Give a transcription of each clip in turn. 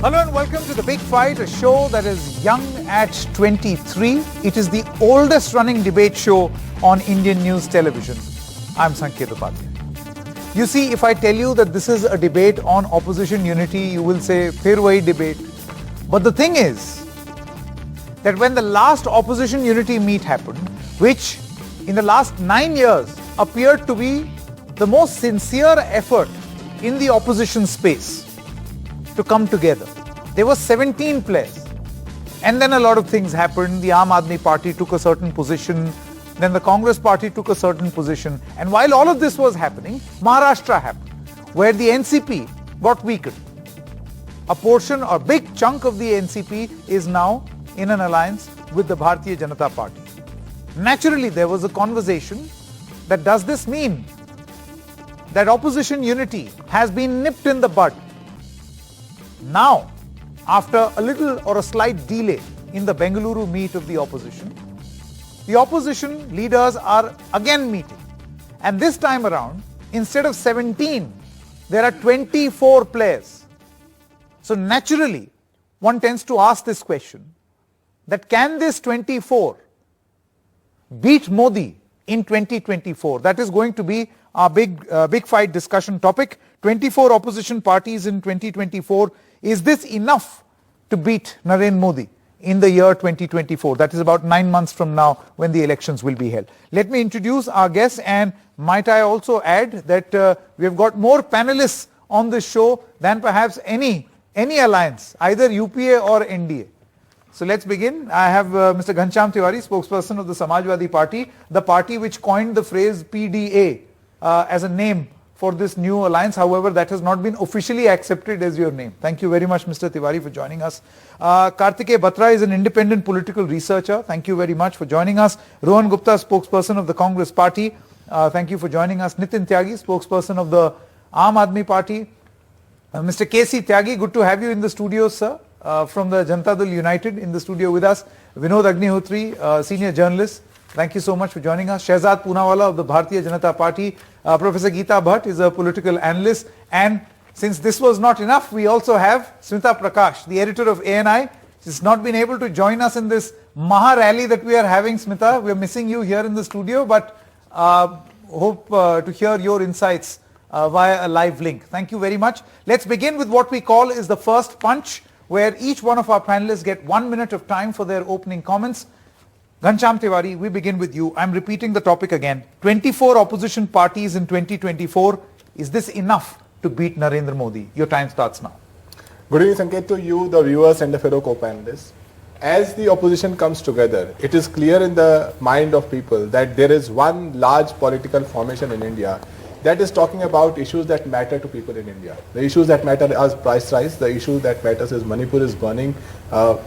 Hello and welcome to The Big Fight, a show that is young at 23. It is the oldest running debate show on Indian news television. I'm Sanket Upadhyay. You see, if I tell you that this is a debate on opposition unity, you will say, "Phir wahi debate." But the thing is that when the last opposition unity meet happened, which in the last 9 years appeared to be the most sincere effort in the opposition space to come together. There were 17 players. And then a lot of things happened. The Aam Aadmi Party took a certain position. Then the Congress Party took a certain position. And while all of this was happening, Maharashtra happened, where the NCP got weakened. A portion or big chunk of the NCP is now in an alliance with the Bharatiya Janata Party. Naturally, there was a conversation that does this mean that opposition unity has been nipped in the bud? Now, after a little or a slight delay in the Bengaluru meet of the opposition leaders are again meeting. And this time around, instead of 17, there are 24 players. So naturally, one tends to ask this question, that can this 24 beat Modi in 2024? That is going to be our big fight discussion topic. 24 opposition parties in 2024. Is this enough to beat Narendra Modi in the year 2024? That is about 9 months from now when the elections will be held. Let me introduce our guests, and might I also add that we have got more panelists on this show than perhaps any alliance, either UPA or NDA. So let's begin. I have Mr. Ghanshyam Tiwari, spokesperson of the Samajwadi Party, the party which coined the phrase PDA as a name for this new alliance. However, that has not been officially accepted as your name. Thank you very much, Mr. Tiwari, for joining us. Kartikeya Batra is an independent political researcher. Thank you very much for joining us. Rohan Gupta, spokesperson of the Congress Party. Thank you for joining us. Nitin Tyagi, spokesperson of the Aam Aadmi Party. Mr. K.C. Tyagi, good to have you in the studio, sir. From the Janata Dal United in the studio with us. Vinod Agnihotri, senior journalist. Thank you so much for joining us. Shehzad Poonawala of the Bharatiya Janata Party. Professor Geeta Bhatt is a political analyst. And since this was not enough, we also have Smita Prakash, the editor of ANI. She's not been able to join us in this Maha rally that we are having, Smita. We are missing you here in the studio, but hope to hear your insights via a live link. Thank you very much. Let's begin with what we call is the first punch, where each one of our panelists get 1 minute of time for their opening comments. Ghanshyam Tiwari, we begin with you. I'm repeating the topic again. 24 opposition parties in 2024. Is this enough to beat Narendra Modi? Your time starts now. Good evening, Sanket, to you, the viewers and the fellow co-panelists. As the opposition comes together, it is clear in the mind of people that there is one large political formation in India that is talking about issues that matter to people in India. The issues that matter are price rise. The issue that matters is Manipur is burning.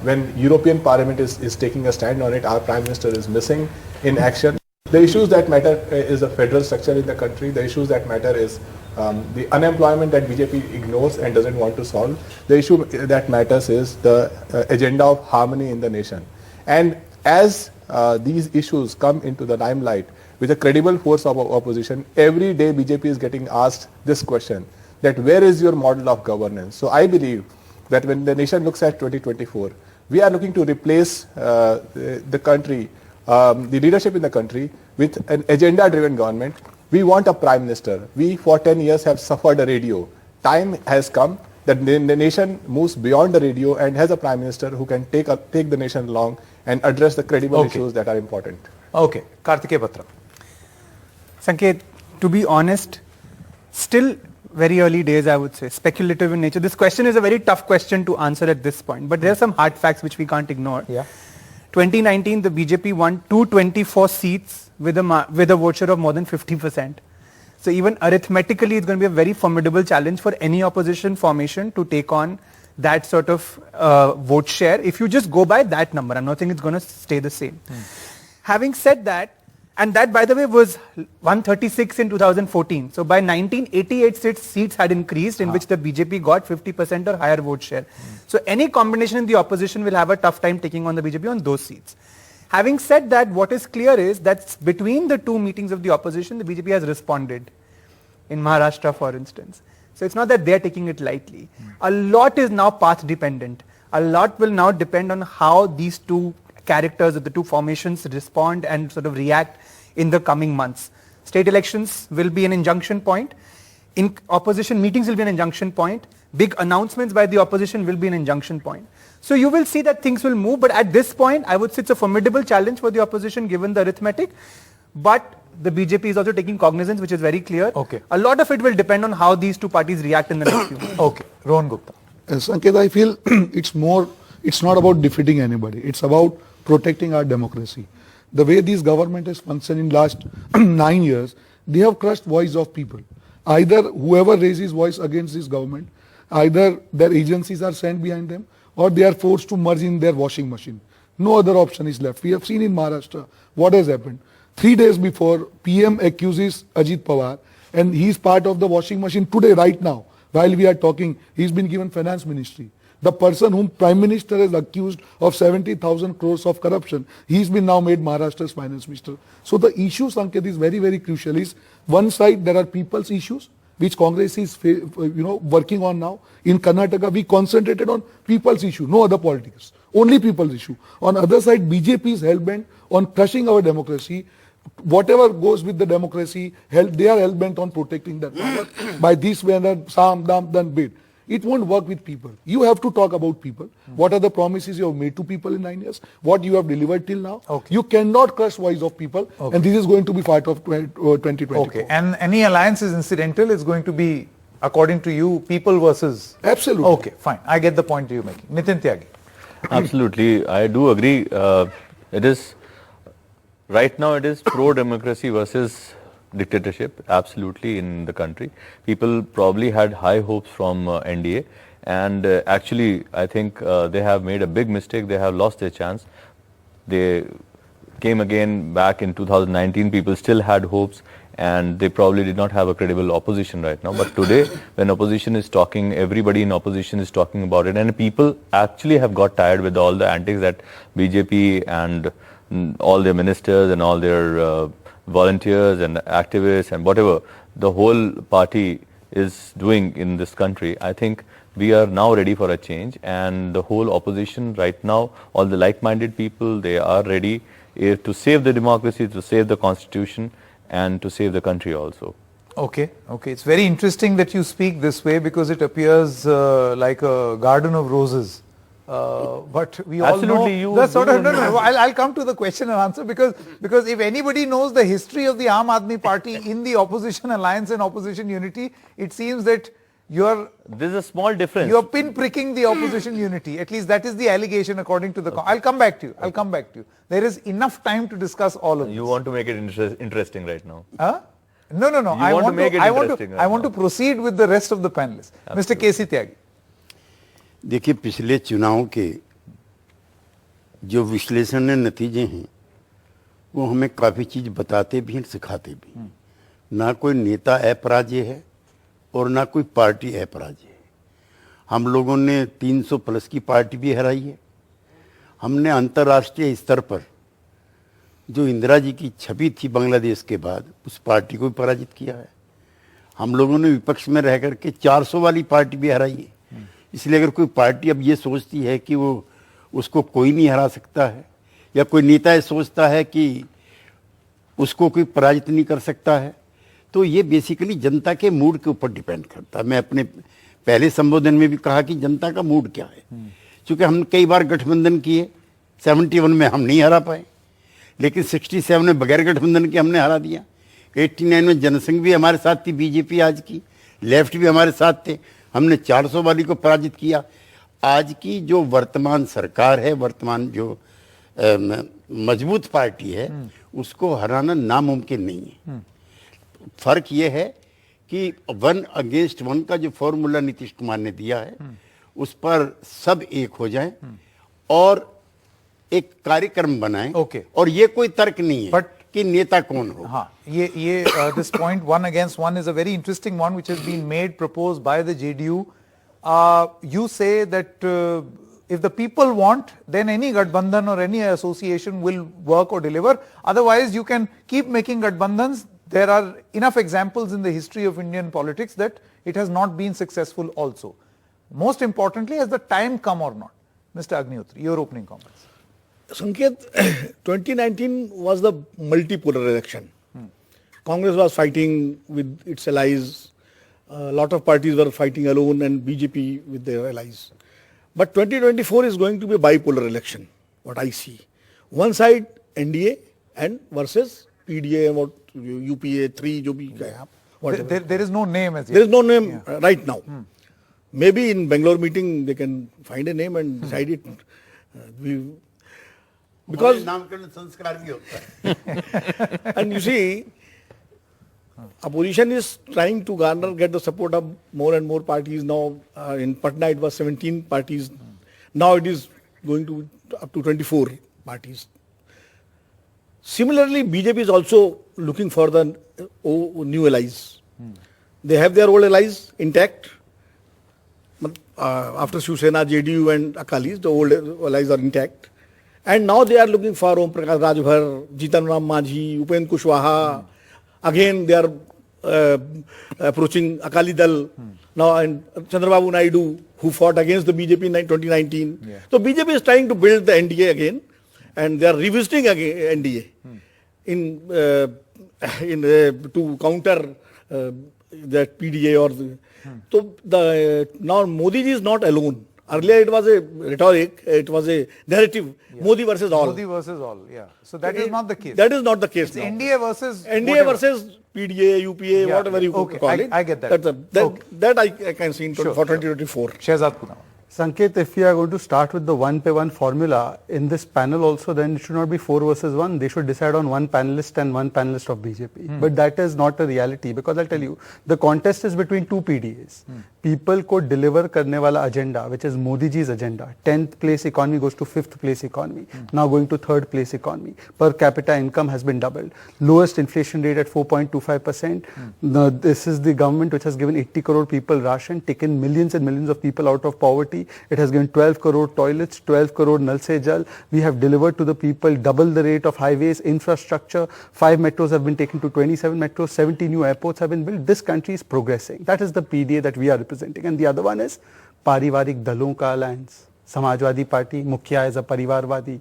When European Parliament is taking a stand on it, our Prime Minister is missing in action. The issues that matter is the federal structure in the country. The issues that matter is the unemployment that BJP ignores and doesn't want to solve. The issue that matters is the agenda of harmony in the nation. And as these issues come into the limelight, with a credible force of opposition, every day BJP is getting asked this question, that where is your model of governance? So I believe that when the nation looks at 2024, we are looking to replace the country, the leadership in the country with an agenda-driven government. We want a prime minister. We for 10 years have suffered a radio. Time has come that the nation moves beyond the radio and has a prime minister who can take the nation along and address the credible issues that are important. Okay. Kartikeya Batra. Sanket, to be honest, still very early days, I would say, speculative in nature. This question is a very tough question to answer at this point, but there are some hard facts which we can't ignore. Yeah. 2019, the BJP won 224 seats with a vote share of more than 50%. So even arithmetically, it's going to be a very formidable challenge for any opposition formation to take on that sort of vote share. If you just go by that number, I'm not saying it's going to stay the same. Having said that, and that, by the way, was 136 in 2014. So by 1988, seats had increased in which the BJP got 50% or higher vote share. So any combination in the opposition will have a tough time taking on the BJP on those seats. Having said that, what is clear is that between the two meetings of the opposition, the BJP has responded. In Maharashtra, for instance, So it's not that they're taking it lightly. A lot is now path dependent. A lot will now depend on how these two characters of the two formations respond and sort of react in the coming months. State elections will be an injunction point. In opposition meetings will be an injunction point. Big announcements by the opposition will be an injunction point. So you will see that things will move, but at this point, I would say it's a formidable challenge for the opposition given the arithmetic. But the BJP is also taking cognizance, which is very clear. Okay. A lot of it will depend on how these two parties react in the next few months. Okay. Rohan Gupta. Sanket, I feel it's not about defeating anybody. It's about protecting our democracy. The way this government has functioned in last 9 years, they have crushed voice of people. Either whoever raises voice against this government, either their agencies are sent behind them or they are forced to merge in their washing machine. No other option is left. We have seen in Maharashtra what has happened. 3 days before, PM accuses Ajit Pawar and he is part of the washing machine today, right now. While we are talking, he's been given finance ministry. The person whom Prime Minister has accused of 70,000 crores of corruption, he's been now made Maharashtra's finance minister. So the issue, Sanket, is very, very crucial. Is one side there are people's issues, which Congress is working on now. In Karnataka, we concentrated on people's issue, no other politics, only people's issue. On other side, BJP is hell-bent on crushing our democracy. Whatever goes with the democracy, they are hell-bent on protecting that power by this way and Sam, Dam, then bid. It won't work with people. You have to talk about people. What are the promises you have made to people in 9 years? What you have delivered till now? Okay. You cannot crush voice of people, and this is going to be part of 2024. Okay. And any alliance is incidental. It's going to be, according to you, people versus... Absolutely. Okay, fine. I get the point you're making. Nitin Tyagi. Absolutely. I do agree. Right now it is pro-democracy versus dictatorship, absolutely, in the country. People probably had high hopes from NDA, and actually I think they have made a big mistake. They have lost their chance. They came again back in 2019. People still had hopes, and they probably did not have a credible opposition right now. But today, when opposition is talking, everybody in opposition is talking about it, and people actually have got tired with all the antics that BJP and all their ministers and all their volunteers and activists and whatever the whole party is doing in this country. I think we are now ready for a change, and the whole opposition right now, all the like-minded people, they are ready to save the democracy, to save the constitution, and to save the country also. Okay, okay. It's very interesting that you speak this way because it appears like a garden of roses. But we all Absolutely, know the sort of I'll come to the question and answer because if anybody knows the history of the Aam Aadmi Party in the opposition alliance and opposition unity, it seems that there's a small difference. You're pin-pricking the opposition unity. At least that is the allegation according to the... I'll come back to you. There is enough time to discuss all of this. You want to make it interesting right now. Huh? No. I want to proceed with the rest of the panelists. Mr. K.C. Tyagi. देखिए, पिछले चुनाव के जो विश्लेषण और नतीजे हैं वो हमें काफ़ी चीज़ बताते भी हैं, सिखाते भी हैं। ना कोई नेता अपराजय है और ना कोई पार्टी अपराजय है। हम लोगों ने 300 प्लस की पार्टी भी हराई है। हमने अंतर्राष्ट्रीय स्तर पर जो इंदिरा जी की छवि थी बांग्लादेश के बाद, उस पार्टी को भी पराजित किया है। हम लोगों ने विपक्ष में रह करके 400 वाली पार्टी भी हराई है। इसलिए अगर कोई पार्टी अब ये सोचती है कि वो उसको कोई नहीं हरा सकता है, या कोई नेता ये सोचता है कि उसको कोई पराजित नहीं कर सकता है, तो ये बेसिकली जनता के मूड के ऊपर डिपेंड करता है। मैं अपने पहले संबोधन में भी कहा कि जनता का मूड क्या है, क्योंकि हमने कई बार गठबंधन किए। 71 में हम नहीं हरा पाए, लेकिन 67 में बगैर गठबंधन के हमने हरा दिया। 89 में जनसंघ भी हमारे साथ थी, बीजेपी आज की, लेफ्ट भी हमारे साथ थे, हमने 400 वाली को पराजित किया। आज की जो वर्तमान सरकार है, वर्तमान जो मजबूत पार्टी है, उसको हराना नामुमकिन नहीं है। फर्क ये है कि 1 अगेंस्ट 1 का जो फॉर्मूला नीतीश कुमार ने दिया है, उस पर सब एक हो जाएं और एक कार्यक्रम बनाएं। और ये कोई तर्क नहीं है कि नेता कौन हो। हाँ, ये this point 1 against 1 is a very interesting one which has been made, proposed by the JDU. You say that if the people want, then any Gadbandhan or any association will work or deliver. Otherwise, you can keep making Gadbandhans. there are enough examples in the history of Indian politics that it has not been successful also. Most importantly, has the time come or not? Mr. Agnihotri, your opening comments. Sanket, 2019 was the multipolar election. Congress was fighting with its allies. A lot of parties were fighting alone and BJP with their allies. But 2024 is going to be a bipolar election, what I see. One side NDA and versus PDA and what UPA 3 jo bhi kaya, whatever. There is no name as yet. There is no name right now. Maybe in Bengaluru meeting they can find a name and decide it. Because नामकरण संस्कार भी होता है. and you see, opposition is trying to get the support of more and more parties now. In Patna it was 17 parties. Now it is going to up to 24 parties. Similarly, BJP is also looking for the new allies. They have their old allies intact. After Shiv Sena, JDU and Akalis, the old allies are intact. And now they are looking for Om Prakash Rajbhar, Jitan Ram Manjhi, Upendra Kushwaha. Again, they are approaching Akali Dal. Now, and Chandrababu Naidu, who fought against the BJP in 2019. Yeah. So BJP is trying to build the NDA again, and they are revisiting again NDA to counter that PDA or the. So now Modi ji is not alone. Earlier it was a rhetoric, it was a narrative. Yeah. Modi versus all. Modi versus all, yeah. So that is not the case. That is not the case. It's NDA versus NDA versus PDA, UPA, whatever you call it. I get that. That I can see for 2024. Shehzad Poonawalla. Sanket, if we are going to start with the 1-by-1 formula in this panel also, then it should not be 4 versus 1. They should decide on one panelist and one panelist of BJP. But that is not a reality, because I'll tell you, the contest is between two PDAs. People could deliver karne wala agenda, which is Modi ji's agenda. 10th place economy goes to 5th place economy. Now going to 3rd place economy. Per capita income has been doubled. Lowest inflation rate at 4.25%. This is the government which has given 80 crore people ration, taken millions and millions of people out of poverty. It has given 12 crore toilets, 12 crore Nal Se Jal. We have delivered to the people double the rate of highways, infrastructure. 5 metros have been taken to 27 metros. 70 new airports have been built. This country is progressing. That is the PDA that we are representing. And the other one is Parivarik Dalon Ka Alliance. Samajwadi Party, Mukhya is a Parivarwadi.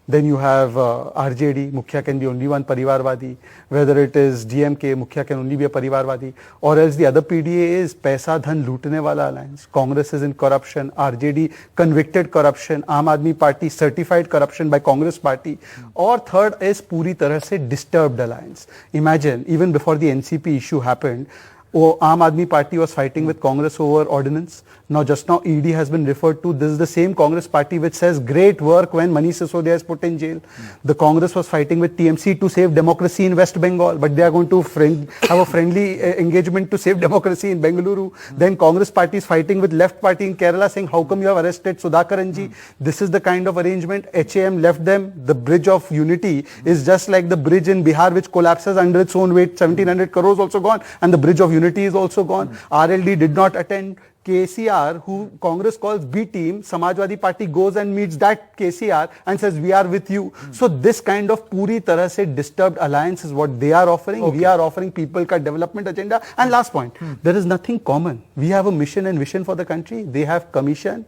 Then you have RJD, Mukhya can be only one Parivarwadi. Whether it is DMK, Mukhya can only be a Parivarwadi. Or else the other PDA is Paisa Dhan Lootne Wala Alliance. Congress is in corruption, RJD convicted corruption, Aam Aadmi Party certified corruption by Congress Party. Or third is Puri Tarah Se Disturbed Alliance. Imagine, even before the NCP issue happened, Aam Aadmi Party was fighting with Congress over ordinance. Now just now ED has been referred to. This is the same Congress party which says great work when Manish Sisodia is put in jail. The Congress was fighting with TMC to save democracy in West Bengal, but they are going to have a friendly engagement to save democracy in Bengaluru. Then Congress party is fighting with left party in Kerala saying how come you have arrested Sudhakaranji? This is the kind of arrangement. HAM left them. The bridge of unity is just like the bridge in Bihar which collapses under its own weight. 1700 crores also gone, and the bridge of unity is also gone. RLD did not attend. KCR, who Congress calls B team, Samajwadi Party goes and meets that KCR and says we are with you. So this kind of puri tarah se disturbed alliance is what they are offering. We are offering people ka development agenda. And last point, there is nothing common. We have a mission and vision for the country. They have commission,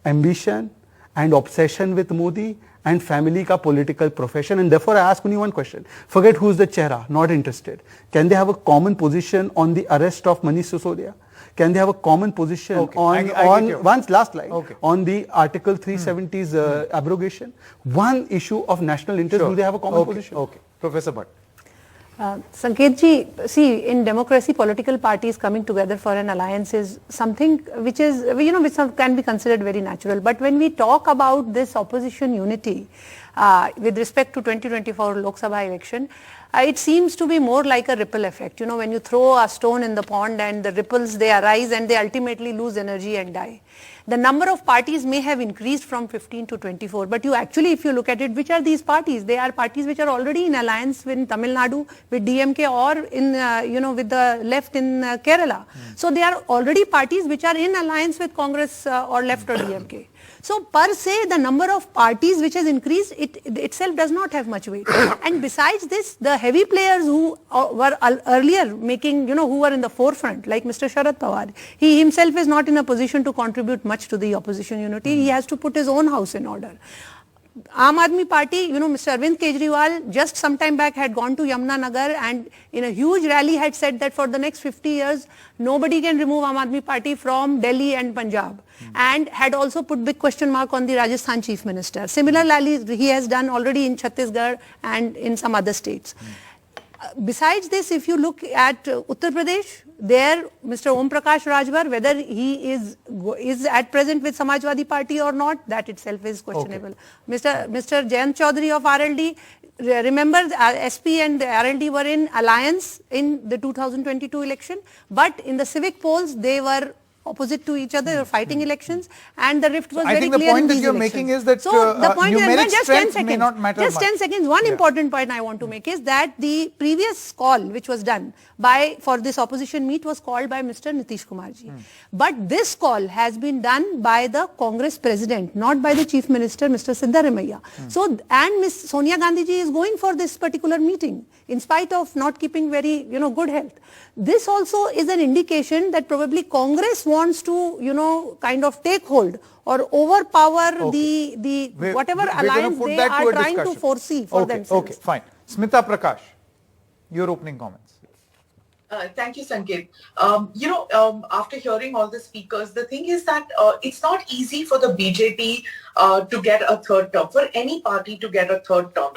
ambition and obsession with Modi and family ka political profession. And therefore I ask only one question. Forget who's the chehra, not interested. Can they have a common position on the arrest of Manish Sisodia? Can they have a common position on last line, on the Article 370's abrogation? One issue of national interest, do they have a common position? Okay. Professor Bhatt. Sanket ji, see, in democracy, political parties coming together for an alliance is something which is, which can be considered very natural. But when we talk about this opposition unity with respect to 2024 Lok Sabha election, it seems to be more like a ripple effect. When you throw a stone in the pond and the ripples, they arise and they ultimately lose energy and die. The number of parties may have increased from 15 to 24, but you actually, if you look at it, which are these parties? They are parties which are already in alliance with Tamil Nadu, with DMK, or in, with the left in Kerala. So they are already parties which are in alliance with Congress or left or DMK. So per se, the number of parties which has increased, it itself does not have much weight. And besides this, the heavy players who were earlier making, who were in the forefront, like Mr. Sharad Pawar, he himself is not in a position to contribute much to the opposition unity. He has to put his own house in order. Aam Aadmi Party, Mr. Arvind Kejriwal just some time back had gone to Yamuna Nagar and in a huge rally had said that for the next 50 years, nobody can remove Aam Aadmi Party from Delhi and Punjab. And had also put big question mark on the Rajasthan Chief Minister. Similar rally he has done already in Chhattisgarh and in some other states. Besides this, if you look at Uttar Pradesh, there Mr. Om Prakash Rajbar, whether he is at present with Samajwadi Party or not, that itself is questionable. Okay. Mr. Jayant Chaudhary of RLD, remember SP and RLD were in alliance in the 2022 election, but in the civic polls they were opposite to each other, fighting elections, and the rift was very clear in these elections. I think the point that you're making is that numeric strength may not matter much. Just 10 seconds. One important point I want to make is that the previous call which was done for this opposition meet was called by Mr. Nitish Kumar ji. But this call has been done by the Congress president, not by the Chief Minister, Mr. Siddaramaiah. So, and Ms. Sonia Gandhi ji is going for this particular meeting, in spite of not keeping very, good health. This also is an indication that probably Congress wants to, kind of take hold or overpower the whatever alliance they are trying to foresee for themselves. Okay, fine. Smita Prakash, your opening comments. Thank you, Sanket. After hearing all the speakers, the thing is that it's not easy for the BJP to get a third term, for any party to get a third term.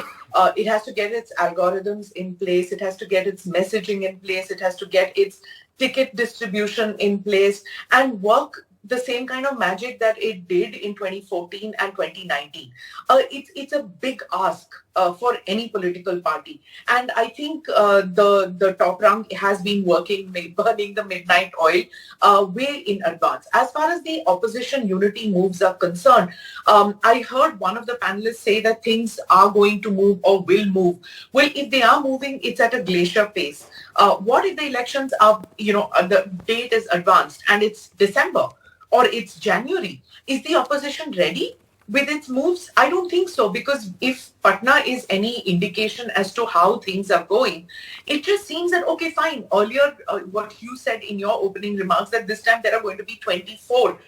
It has to get its algorithms in place. It has to get its messaging in place. It has to get its ticket distribution in place and work the same kind of magic that it did in 2014 and 2019. It's a big ask for any political party. And I think the top rung has been working, burning the midnight oil way in advance. As far as the opposition unity moves are concerned, I heard one of the panelists say that things are going to move or will move. Well, if they are moving, it's at a glacier pace. What if the elections are, the date is advanced and it's December? Or it's January. Is the opposition ready with its moves? I don't think so, because if Patna is any indication as to how things are going, it just seems that, okay, fine. Earlier, what you said in your opening remarks, that this time there are going to be 24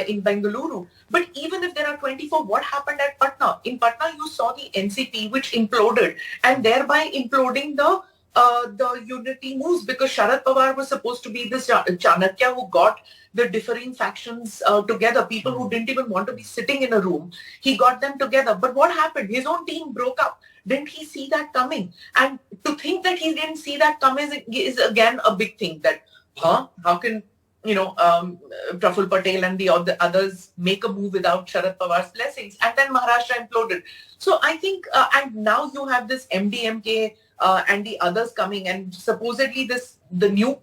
in Bengaluru. But even if there are 24, what happened at Patna? In Patna, you saw the NCP, which imploded, and thereby imploding the unity moves, because Sharad Pawar was supposed to be this Chanakya who got the differing factions together, people who didn't even want to be sitting in a room. He got them together. But what happened? His own team broke up. Didn't he see that coming? And to think that he didn't see that coming is again a big thing. That, how can, Praful Patel and the others make a move without Sharad Pawar's blessings? And then Maharashtra imploded. So I think, and now you have this MDMK and the others coming, and supposedly the new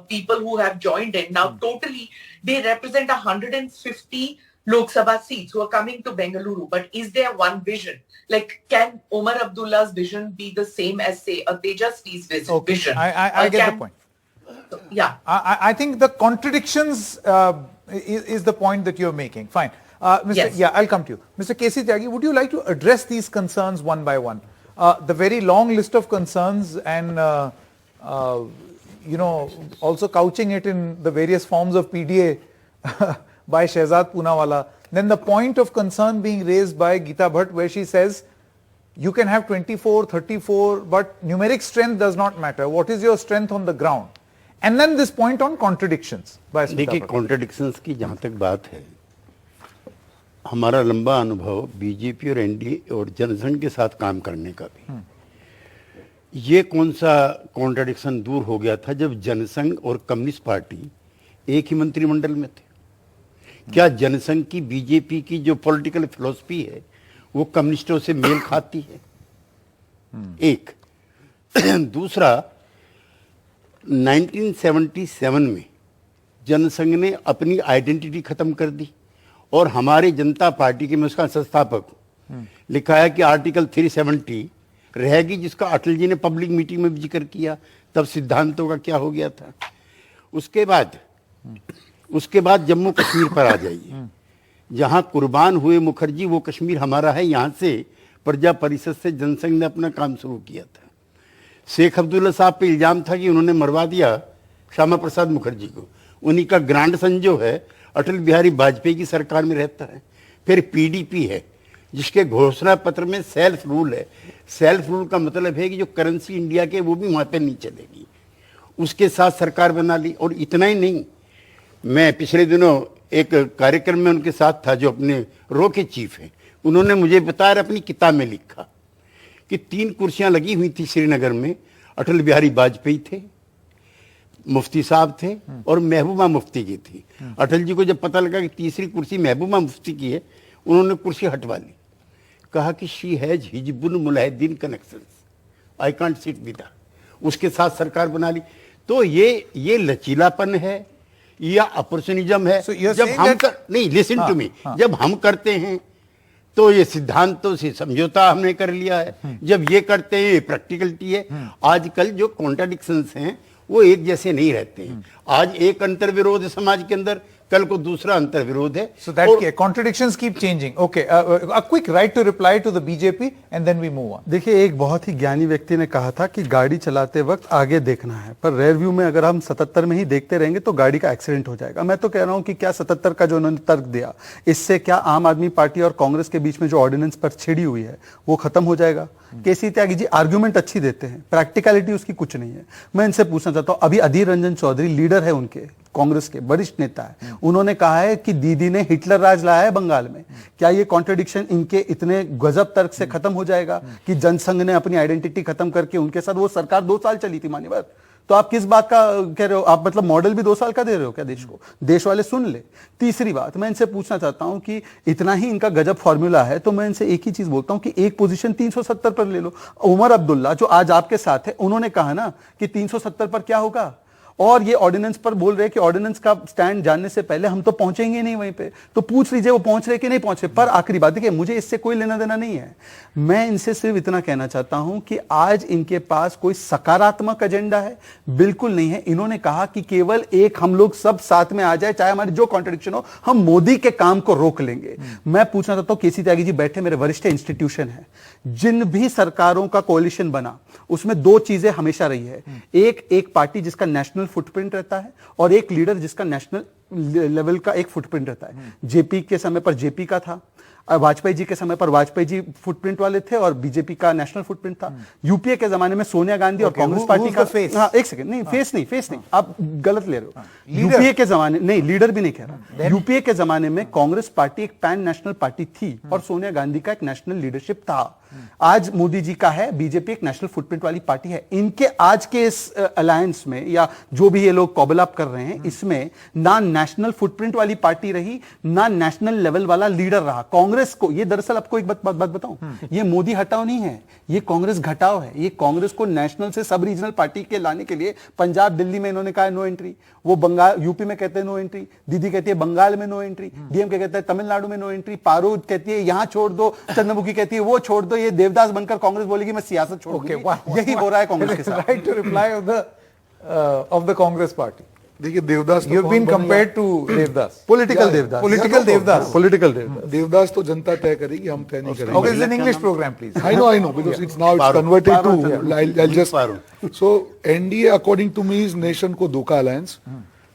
people who have joined in now, totally they represent 150 Lok Sabha seats who are coming to Bengaluru. But is there one vision? Like, can Omar Abdullah's vision be the same as, say, a Tejasti's vision? I get the point. Yeah. I think the contradictions is the point that you're making. Fine. Yes. Yeah, I'll come to you. Mr. K.C. Tyagi, would you like to address these concerns one by one? The very long list of concerns and, also couching it in the various forms of PDA by Shehzad Poonawala. Then the point of concern being raised by Geeta Bhatt, where she says, you can have 24, 34, but numeric strength does not matter. What is your strength on the ground? And then this point on contradictions. देखिए contradictions की जहाँ तक बात है, हमारा लंबा अनुभव BJP और एनडीए और जनसंघ के साथ काम करने का भी, ये कौन सा कॉन्ट्रडिक्शन दूर हो गया था जब जनसंघ और कम्युनिस्ट पार्टी एक ही मंत्रिमंडल में थे? क्या जनसंघ की बीजेपी की जो पॉलिटिकल फिलॉसफी है वो कम्युनिस्टों से मेल खाती है? एक दूसरा, 1977 में जनसंघ ने अपनी आइडेंटिटी खत्म कर दी और हमारी जनता पार्टी के, मैं उसका संस्थापक लिखा है कि आर्टिकल 370 रहेगी, जिसका अटल जी ने पब्लिक मीटिंग में भी जिक्र किया। तब सिद्धांतों का क्या हो गया था? उसके बाद जम्मू कश्मीर पर आ जाइए। जहां कुर्बान हुए मुखर्जी वो कश्मीर हमारा है, यहां से प्रजा परिषद से जनसंघ ने अपना काम शुरू किया था। शेख अब्दुल्ला साहब पे इल्जाम था कि उन्होंने मरवा दिया श्यामा प्रसाद मुखर्जी को। उन्हीं का ग्रैंडसन जो है अटल बिहारी वाजपेयी की सरकार में रहता है। फिर पीडीपी है जिसके घोषणा पत्र में सेल्फ रूल है। सेल्फ रूल का मतलब है कि जो करेंसी इंडिया के वो भी वहां पे नहीं चलेगी। उसके साथ सरकार बना ली। और इतना ही नहीं, मैं पिछले दिनों एक कार्यक्रम में उनके साथ था जो अपने रो के चीफ हैं। उन्होंने मुझे बताया, अपनी किताब में लिखा कि 3 कुर्सियां लगी हुई थी श्रीनगर में। अटल बिहारी वाजपेयी थे, मुफ्ती साहब थे और महबूबा मुफ्ती की थी। अटल जी को जब पता लगा कि तीसरी कुर्सी महबूबा मुफ्ती की है, उन्होंने कुर्सी हटवा ली। कहा कि she has Hizbul Mujahideen connections, I can't sit with her. उसके साथ सरकार बना ली। तो ये लचीलापन है या अपॉर्चुनिज्म है। जब हम नहीं, लिसन टू मी, जब हम करते हैं तो ये सिद्धांतों से समझौता हमने कर लिया है। जब ये करते हैं ये प्रैक्टिकलिटी है। आजकल जो कॉन्ट्राडिक्शंस हैं वो एक जैसे नहीं रहते हैं। आज एक अंतर्विरोध है समाज के अंदर, कल को दूसरा अंतर्विरोध है। So that contradictions keep changing. Okay, a quick right to reply to the BJP and then we move on. देखिए, एक बहुत ही ज्ञानी व्यक्ति ने कहा था कि गाड़ी चलाते वक्त आगे देखना है, पर रेयर व्यू में अगर हम 77 में ही देखते रहेंगे तो गाड़ी का एक्सीडेंट हो जाएगा। मैं तो कह रहा हूं कि क्या 77 का जो उन्होंने तर्क दिया, इससे क्या आम आदमी पार्टी और कांग्रेस के बीच में जो ऑर्डिनेंस पर छिड़ी हुई है वो खत्म हो जाएगा? केसी त्यागी जी आर्ग्यूमेंट अच्छी देते हैं, प्रैक्टिकलिटी उसकी कुछ नहीं है। मैं इनसे पूछना चाहता हूं, अभी अधीर रंजन चौधरी लीडर है उनके, कांग्रेस के वरिष्ठ नेता है, उन्होंने कहा है कि दीदी ने हिटलर राज लाया है बंगाल में। क्या ये कॉन्ट्रडिक्शन इनके इतने गजब तर्क से खत्म हो जाएगा कि जनसंघ ने अपनी आइडेंटिटी खत्म करके उनके साथ वो सरकार 2 साल चली थी मान्यवर? तो आप किस बात का कह रहे हो? आप मतलब मॉडल भी 2 साल का दे रहे हो क्या देश को? देश वाले सुन ले। तीसरी बात, मैं इनसे पूछना चाहता हूं कि इतना ही इनका गजब फॉर्मूला है तो मैं इनसे एक ही चीज बोलता हूं कि एक पोजीशन 370 पर ले लो। उमर अब्दुल्ला जो आज आपके साथ है, उन्होंने कहा ना कि 370 पर क्या होगा, और ये ऑर्डिनेंस पर बोल रहे हैं कि ऑर्डिनेंस का स्टैंड जानने से पहले हम तो पहुंचेंगे नहीं वहीं पे। तो पूछ लीजिए वो पहुंच रहे कि नहीं पहुंच रहे। पर आखिरी बात देखिए, मुझे इससे कोई लेना देना नहीं है। मैं इनसे सिर्फ इतना कहना चाहता हूं कि आज इनके पास कोई सकारात्मक एजेंडा है? बिल्कुल नहीं है। इन्होंने कहा कि केवल एक हम लोग सब साथ में आ जाए, चाहे हमारी जो कॉन्ट्रडिक्शन हो, हम मोदी के काम को रोक लेंगे। मैं पूछना चाहता हूं, केसी त्यागी जी बैठे, मेरे वरिष्ठ इंस्टीट्यूशन है, जिन भी सरकारों का कोalition बना उसमें 2 चीजें हमेशा रही है। एक पार्टी जिसका नेशनल फुटप्रिंट रहता है और एक लीडर जिसका नेशनल लेवल का एक फुटप्रिंट रहता है। जेपी के समय पर जेपी का था, वाजपेयी जी के समय पर वाजपेयी जी फुटप्रिंट वाले थे और बीजेपी का नेशनल फुटप्रिंट था। यूपीए के जमाने में सोनिया गांधी और कांग्रेस पार्टी का फेस। हाँ, एक सेकंड, नहीं फेस नहीं, आप गलत ले रहे हो। यूपीए के जमाने, नहीं लीडर भी नहीं कह रहा, यूपीए के जमाने में कांग्रेस पार्टी एक पैन नेशनल पार्टी थी और सोनिया गांधी का एक नेशनल लीडरशिप था। आज मोदी जी का है, बीजेपी एक नेशनल फुटप्रिंट वाली पार्टी है। इनके आज के इस अलायंस में या जो भी ये लोग कॉबल अप कर रहे हैं, इसमें ना नेशनल फुटप्रिंट वाली पार्टी रही, ना नेशनल लेवल वाला लीडर रहा। कांग्रेस को ये, दरअसल आपको एक बात बताऊं, ये मोदी हटाओ नहीं है, ये कांग्रेस घटाओ है। ये कांग्रेस को नेशनल से सब रीजनल पार्टी के लाने के लिए पंजाब दिल्ली में इन्होंने कहा नो एंट्री, वो बंगाल यूपी में कहते हैं नो एंट्री, दीदी कहती है बंगाल में नो एंट्री, डीएमके कहता है तमिलनाडु में नो एंट्री, पारो कहती है यहां छोड़ दो, चंद्रमुखी कहती है वो छोड़ दो, ये देवदास बनकर कांग्रेस बोलेगी मैं सियासत छोड़ दूंगी। यही हो रहा है कांग्रेस के साथ। Right to reply of the Congress party. देखिए Devdas, you have been compared to Devdas, political Devdas तो जनता तय करेगी, हम तय नहीं करेंगे। Okay, it's an English program, please. I know, because it's now converted to. I'll just. So NDA, according to me, is nation को 2 का alliance,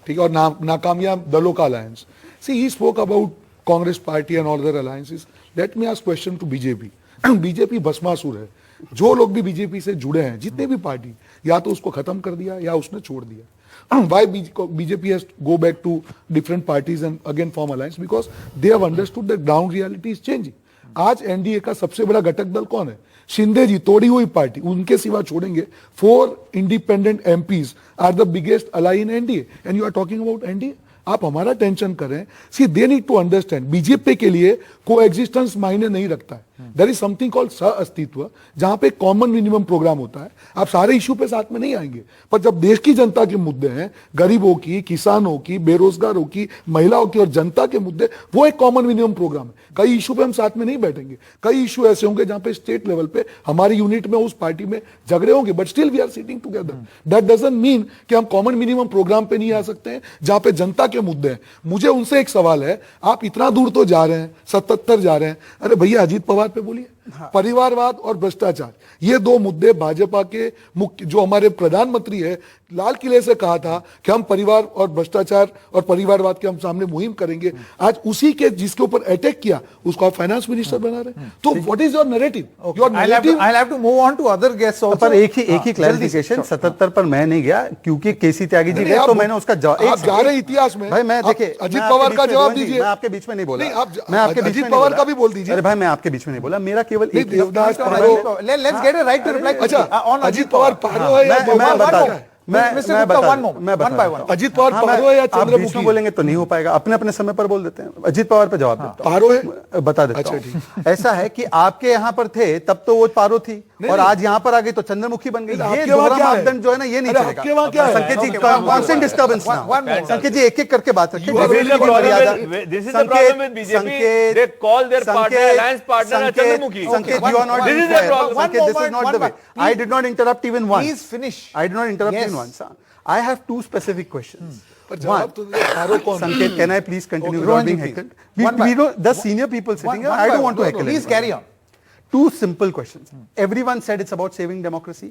ठीक है, और नाकामयाब दलों का alliance. See, he spoke about Congress party and all other alliances. Let me ask question to BJP. BJP Bhasmasur है। जो लोग भी बीजेपी से जुड़े हैं, जितने भी पार्टी, या तो उसको खत्म कर दिया या उसने छोड़ दिया। Why BJP has to go back to different parties and again form alliance? Because they have understood that ground reality is changing. आज एनडीए का सबसे बड़ा घटक दल कौन है? शिंदे जी, तोड़ी हुई पार्टी, उनके सिवा छोड़ेंगे 4 independent MPs are the biggest ally in NDA, and you are talking about NDA. आप हमारा टेंशन करें। See, they need to understand, BJP के लिए कोएग्जिस्टेंस मायने नहीं रखता है। देयर इज समथिंग कॉल्ड सह-अस्तित्व, जहां पे कॉमन मिनिमम प्रोग्राम होता है। आप सारे इशू पे साथ में नहीं आएंगे, पर जब देश की जनता के मुद्दे हैं, गरीबों की, किसानों की, बेरोजगारों की, महिलाओं की और जनता के मुद्दे, वो एक कॉमन मिनिमम प्रोग्राम है। कई इशू पे हम साथ में नहीं बैठेंगे, कई इशू ऐसे होंगे जहां पे स्टेट लेवल पे हमारी यूनिट में उस पार्टी में झगड़े होंगे, but still we are sitting together. That doesn't mean कि हम कॉमन मिनिमम प्रोग्राम पे नहीं आ सकते हैं जहां पे जनता के मुद्दे हैं। मुझे उनसे एक सवाल है, आप इतना दूर तो जा रहे हैं, 77 जा रहे हैं, अरे भैया अजीत पवार पे बोलिए। परिवारवाद और भ्रष्टाचार, ये दो मुद्दे भाजपा के मुख्य, जो हमारे प्रधानमंत्री है लाल किले से कहा था कि हम परिवार और भ्रष्टाचार और परिवारवाद के हम सामने मुहिम करेंगे, आज उसी के जिसके ऊपर अटैक किया उसको आप फाइनेंस मिनिस्टर बना रहे हैं। तो what is your narrative? Your narrative I'll have to move on to other guests also. पर एक ही क्लैरिफिकेशन, 77 पर मैं नहीं गया क्योंकि केसी त्यागी जी गए, तो मैंने उसका जवाब। आप जा रहे इतिहास में भाई, मैं देखिए अजीत पवार का जवाब दीजिए। मैं आपके बीच में नहीं बोला, मैं आपके अजीत पवार का भी बोल दीजिए। अरे भाई, मैं आपके बीच में नहीं बोला, मेरा केवल एक Let's get a right to reply. अच्छा, on अजीत पवार पारो है या मैं बता दूं, Mr. Gupta, one moment, one by one. Ajit Pawar पारो है या आप बीच में चंद्रमुखी? बोलेंगे तो नहीं हो पाएगा, अपने अपने समय पर बोल देते हैं। अजीत पवार पे जवाब देता हूं। पारो है, बता देता हूं। ऐसा है कि आपके यहाँ पर थे तब तो वो पारो थी, और आज यहाँ पर आ गई तो चंद्रमुखी बन गई। ये दोहरा मापदंड जो है ना, ये नहीं चलेगा। आपके वहाँ क्या है? संकेत जी, कांस्टेंट डिस्टर्बेंस ना। संकेत जी, एक-एक करके बात रखिए। This is the problem with BJP. They call their partner, alliance partner, Chandramukhi. Sanket, you are not This being is the fair. problem. Sanket, this is not the way. I did not interrupt even once. Please finish. I did not interrupt Yes. even once. I have two specific questions. पर जवाब तो दीजिए, पारो कौन? Sanket, can I please continue Okay. without Rohan ji, being please. heckled? One by- We don't, the senior people sitting here, One I by don't one. want to heckle Please anyone. carry on. Two simple questions. Everyone said it's about saving democracy.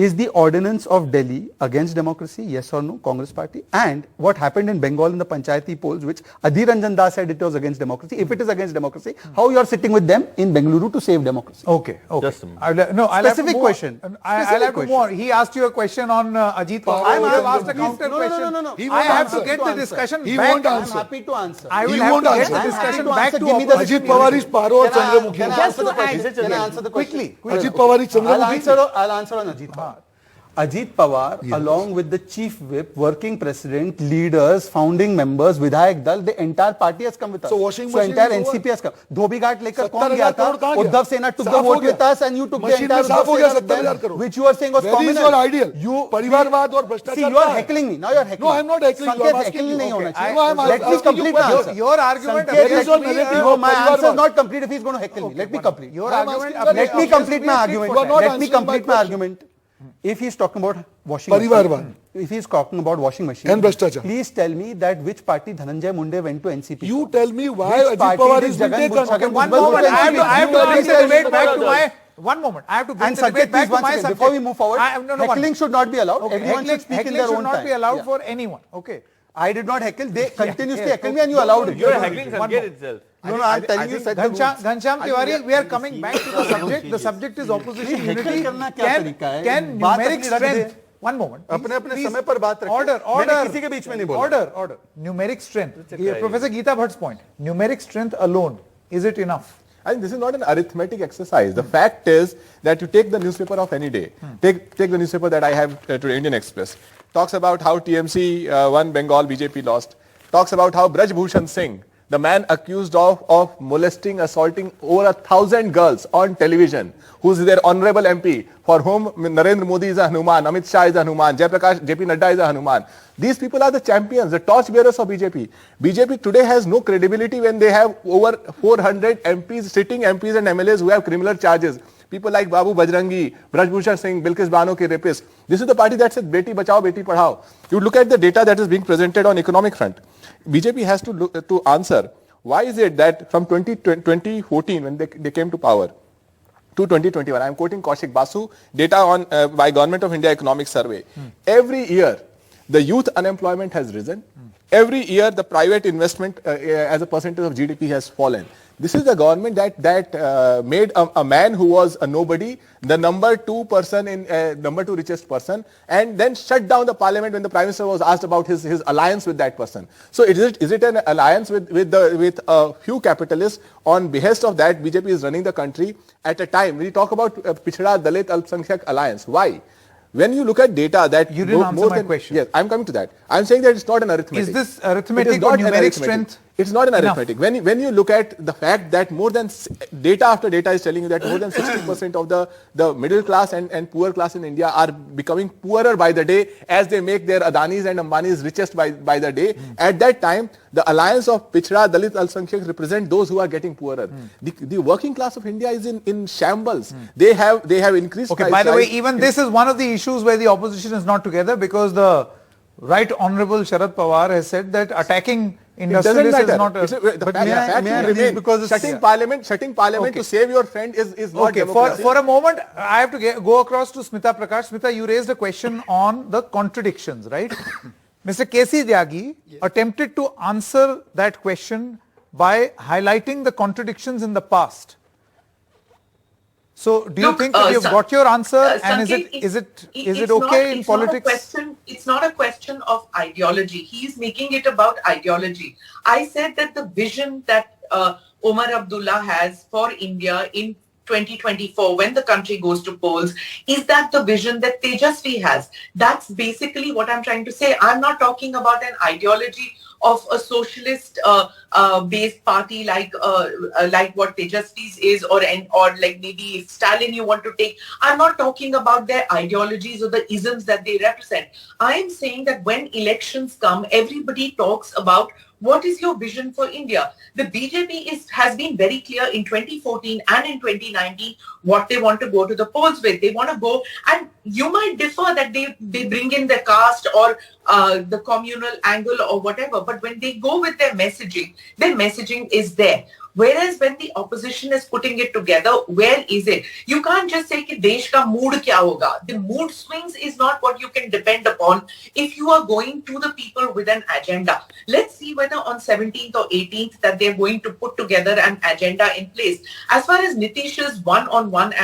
Is the ordinance of Delhi against democracy? Yes or no? Congress party. And what happened in Bengal in the Panchayati polls, which Adhir Ranjan Das said it was against democracy. If it is against democracy, how you are sitting with them in Bengaluru to save democracy? Okay. Just a minute. I'll have to Specific move question. on. Specific I'll have to question. move on. He asked you a question on Ajit Pawar. I'm You have asking- asked a counter No, no, question. no, no, no. He I won't have answer. to get the Answer. discussion He back. won't I'm answer. happy to answer. I will He have won't to get answer. the I'm discussion happy to back answer. to Give me the opposition. Ajit Pawar is Paro और Can I Chandramukhi. answer the question? Can I answer the question? Quickly. Ajit Pawar is I'll Chandramukhi. answer on Ajit Pawar. Ajit Pawar, along with the chief whip, working president, leaders, founding members, Vidhayak Dal, the entire party has come with us. So washing machine entire is over? NCP has come. धोबी घाट लेकर 70,000 कौन गया था? करोड़ कहाँ गया? उद्धव सेना took the साफ हो vote गया। with us and you took the machine में entire साफ हो Uddhav गया Sena with 70,000 them, crore. which you are saying was Where is communal. your ideal? You परिवारवाद और भ्रष्टाचार See, you are क्या है? heckling me. Now you are heckling. No, I am not heckling you. Sanket, I'm asking heckling you. नहीं होना Okay. चाहिए. No, I'm Let me asking complete you my question. answer. Your argument Sanket, What is your narrative no, of my answer is परिवारवाद? not complete if he's going to heckle me. Let me complete. Your I'm argument. asking Let me complete my argument. You are not Let me answering complete my my question. argument. If he's talking about washing परिवारवाद. machine, if he's talking about washing machine, And भ्रष्टाचार. please tell me that which party Dhananjay Munde went to NCP. You tell me why Which Ajit party Pawar did is Jagan Jagan Jagan One Bhujbal moment. go to I have to NCP? bring the debate back to my. Others. One moment. I have to bring And the debate Sanket, back please, to my once again, subject. before we move forward, No, one heckling should not be allowed. Okay. Everyone should speak in Heckling their should own not time. be allowed Yeah. for anyone. Okay. I did not heckle. They continuously yeah, heckled me okay. and you allowed it. You are heckling Sanket itself. No, I'm telling you, set the rules. Ghanshyam Tiwari, we are coming back to the subject. The subject is opposition Heckle unity. करना क्या तरीका है? Can बात numeric अपनी रख दे। strength. One moment. अपने अपने Please, समय पर बात रखिए। Order. मैंने किसी के बीच में नहीं बोला। Order. Numeric strength. Professor Geeta Bhatt's point. Numeric strength alone, is it enough? I think this is not an arithmetic exercise. The fact is that you take the newspaper of any day. Take the newspaper that I have today, Indian Express. Talks about how TMC won Bengal, BJP lost. Talks about how Braj Bhushan Singh, the man accused of molesting, assaulting over 1,000 girls on television, who's their honorable MP, for whom Narendra Modi is a Hanuman, Amit Shah is a Hanuman, JP Nadda is a Hanuman. These people are the champions, the torch bearers of BJP. BJP today has no credibility when they have over 400 MPs, sitting MPs and MLAs who have criminal charges. People like Babu Bajrangi, Braj Bhushan Singh, Bilkis Bano ke rapist. This is the party that said Beti Bachao, Beti Padhao. You look at the data that is being presented on economic front. BJP has to answer why is it that from 2014 when they came to power to 2021, I am quoting Kaushik Basu, data on by Government of India Economic Survey. Every year, the youth unemployment has risen. Every year, the private investment as a percentage of GDP has fallen. This is the government that made a man who was a nobody the number 2 person in number 2 richest person, and then shut down the parliament when the prime minister was asked about his alliance with that person. So is it an alliance with a few capitalists? On behest of that, BJP is running the country at a time when you talk about Pichhada Dalit Alpsankyak alliance. Why? When you look at data that you didn't answer my question. Yes, I'm coming to that. I'm saying that it's not an arithmetic. Is this arithmetic or numeric strength? It's not an Enough. arithmetic. When you look at the fact that more than data after data is telling you that more than 60% of the middle class and poor class in India are becoming poorer by the day as they make their Adanis and Ambanis richest by the day. At that time, the alliance of Pichhda, Dalit, Alsankhyak represent those who are getting poorer. The working class of India is in shambles. They have increased. Okay, price by the way, rise. even this is one of the issues where the opposition is not together, because the Right Honorable Sharad Pawar has said that attacking It doesn't industrialists is matter. not The fact may I remains, because shutting parliament Okay. to save your friend is not Okay, democracy. for a moment, I have to go across to Smita Prakash. Smita, you raised a question on the contradictions, right? Mr. K.C. Tyagi attempted to answer that question by highlighting the contradictions in the past. So, do you Look, think that you've got your answer, and Sanket, is it it's okay in it's not a politics? it's not a question of ideology. He's making it about ideology. I said that the vision that Omar Abdullah has for India in 2024, when the country goes to polls, is that the vision that Tejasvi has. That's basically what I'm trying to say. I'm not talking about an ideology of a socialist based party like what Tejasvi's is, or like maybe if Stalin you want to take. I'm not talking about their ideologies or the isms that they represent. I am saying that when elections come, everybody talks about what is your vision for India. The BJP has been very clear in 2014 and in 2019 what they want to go to the polls with. They want to go, and you might differ that they bring in the caste or the communal angle or whatever, but when they go with their messaging is there. Whereas when the opposition is putting it together, where is it? You can't just say कि देश का mood क्या होगा. The mood swings is not what you can depend upon if you are going to the people with an agenda. Let's see whether on 17th or 18th that they're going to put together an agenda in place. As far as Nitish's one-on-one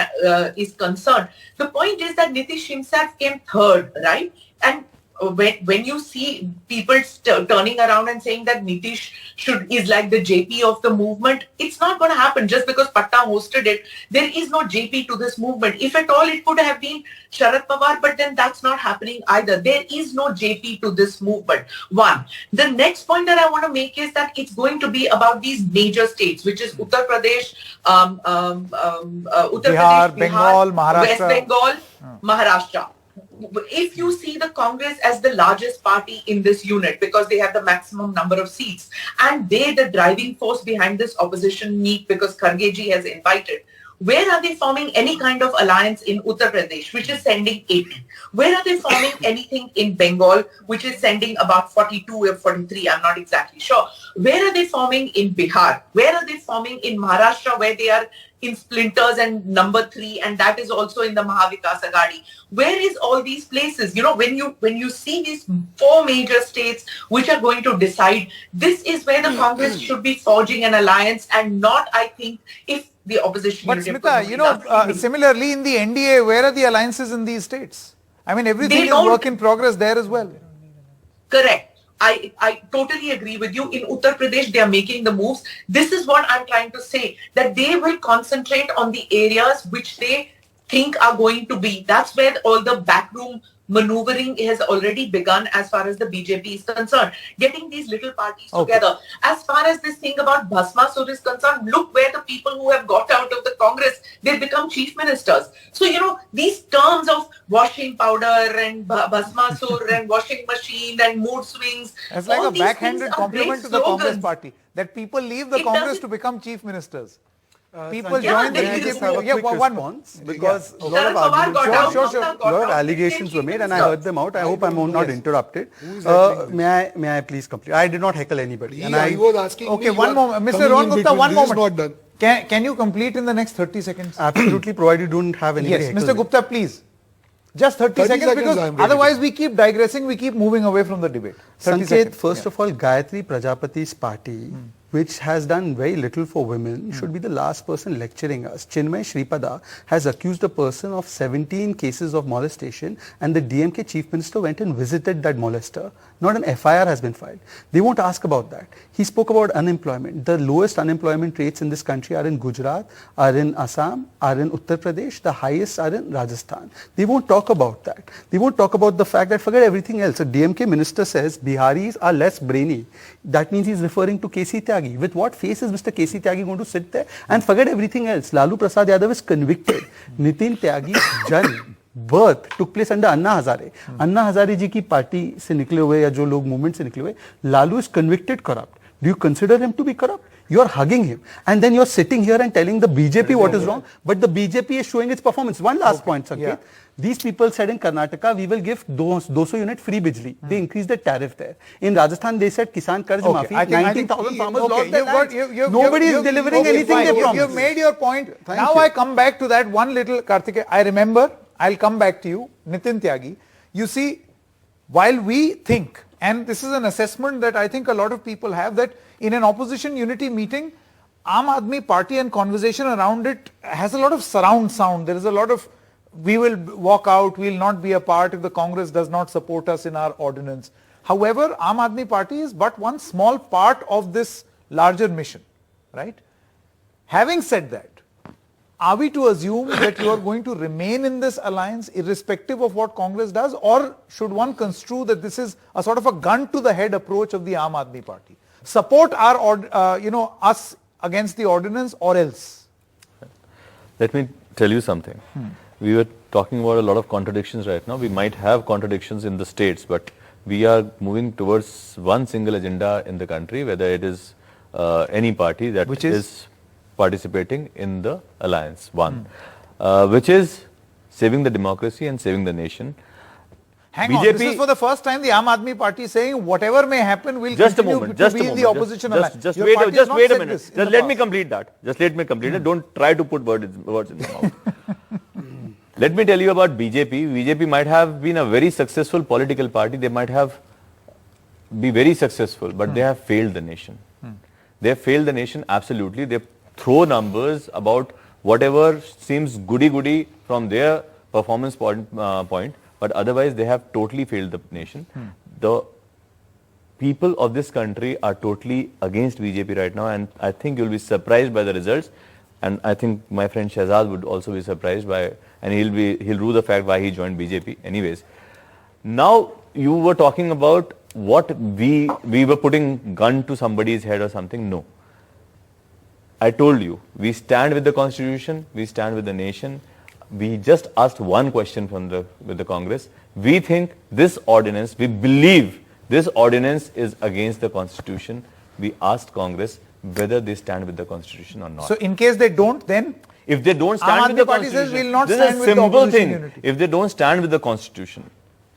is concerned, the point is that Nitish himself came third, right? And when you see people turning around and saying that Nitish is like the JP of the movement, it's not going to happen just because Patna hosted it. There is no JP to this movement. If at all, it could have been Sharad Pawar, but then that's not happening either. There is no JP to this movement. One. The next point that I want to make is that it's going to be about these major states, which is Uttar Pradesh, Bihar, Bengal, Maharashtra. West Bengal, Maharashtra. If you see the Congress as the largest party in this unit because they have the maximum number of seats and they the driving force behind this opposition meet because Kharge ji has invited, where are they forming any kind of alliance in Uttar Pradesh, which is sending 80? Where are they forming anything in Bengal, which is sending about 42 or 43? I'm not exactly sure. Where are they forming in Bihar? Where are they forming in Maharashtra, where they are in splinters and number 3, and that is also in the Mahavikas Aghadi? Where is all these places? You know, when you see these 4 major states which are going to decide, this is where the Congress should be forging an alliance, and not, I think, if the opposition. But Smita, similarly in the NDA, where are the alliances in these states? I mean, everything is work in progress there as well. Correct. I totally agree with you. In Uttar Pradesh, they are making the moves. This is what I'm trying to say, that they will concentrate on the areas which they think are going to be. That's where all the backroom maneuvering has already begun as far as the BJP is concerned. Getting these little parties together. As far as this thing about Bhasmasur is concerned, look where the people who have got out of the Congress, they've become chief ministers. So, you know, these terms of washing powder and Bhasmasur and washing machine and mood swings. It's like a backhanded compliment to the Congress party, that people leave the Congress to become chief ministers. People join the BJP. Yeah, one response, because a lot of allegations were made and I heard them out. I hope I'm not interrupted. May I please complete? I did not heckle anybody. And I was asking. Okay, one moment. Mr. Ron Gupta, one moment. Not done. Can you complete in the next 30 seconds? Absolutely, provided you don't have any. Yes, Mr. Gupta, please. Just 30 seconds, because otherwise we keep digressing, we keep moving away from the debate. Sanket, first of all, Gayatri Prajapati's party which has done very little for women, should be the last person lecturing us. Chinmay Sripada has accused a person of 17 cases of molestation, and the DMK chief minister went and visited that molester. Not an FIR has been filed. They won't ask about that. He spoke about unemployment. The lowest unemployment rates in this country are in Gujarat, are in Assam, are in Uttar Pradesh. The highest are in Rajasthan. They won't talk about that. They won't talk about the fact that forget everything else. A DMK minister says Biharis are less brainy. That means he's referring to KC Tyagi. With what face is Mr. KC Tyagi going to sit there and forget everything else? Lalu Prasad Yadav is convicted. Nitin Tyagi's birth took place under Anna Hazare. Anna Hazare ji ki party se nikle hue ya jo log movement se nikle hue. Lalu is convicted corrupt. Do you consider him to be corrupt? You are hugging him. And then you are sitting here and telling the BJP what is wrong. But the BJP is showing its performance. One last point, Sanket. Yeah. These people said in Karnataka, we will give 200 unit free bijli. They increased the tariff there. In Rajasthan, they said Kisan Karz Maafi. 19,000 farmers lost their lands. Nobody is delivering anything they promised. You've made your point. Now I come back to that one little, Karthike. I remember, I'll come back to you, Nitin Tyagi. You see, while we think, and this is an assessment that I think a lot of people have, that in an opposition unity meeting, Aam Aadmi Party and conversation around it has a lot of surround sound. There is a lot of, we will walk out, we will not be a part if the Congress does not support us in our ordinance. However, Aam Aadmi Party is but one small part of this larger mission, right? Having said that, are we to assume that you are going to remain in this alliance irrespective of what Congress does, or should one construe that this is a sort of a gun to the head approach of the Aam Aadmi Party? Support our, us against the ordinance or else? Let me tell you something. We were talking about a lot of contradictions right now. We might have contradictions in the states, but we are moving towards one single agenda in the country, whether it is any party that which is participating in the alliance, which is saving the democracy and saving the nation. Hang on, this is for the first time the Aam Aadmi Party saying whatever may happen will continue to be in the opposition alliance. Just wait a minute. Just let me complete that. Just let me complete it. Don't try to put words in the mouth. Let me tell you about BJP. BJP might have been a very successful political party. They might have be very successful, but they have failed the nation. They have failed the nation absolutely. They throw numbers about whatever seems goody-goody from their performance point, but otherwise they have totally failed the nation. The people of this country are totally against BJP right now, and I think you'll be surprised by the results. And I think my friend Shahzad would also be surprised by, and he'll rue the fact why he joined BJP. Anyways, now you were talking about what we were putting gun to somebody's head or something. No. I told you, we stand with the constitution, we stand with the nation. We just asked one question with the Congress. We think this ordinance, we believe this ordinance is against the constitution. We asked Congress whether they stand with the constitution or not. So in case they don't, then? If they don't stand with the constitution, says we'll not this stand is a with the simple opposition thing. unity. If they don't stand with the constitution,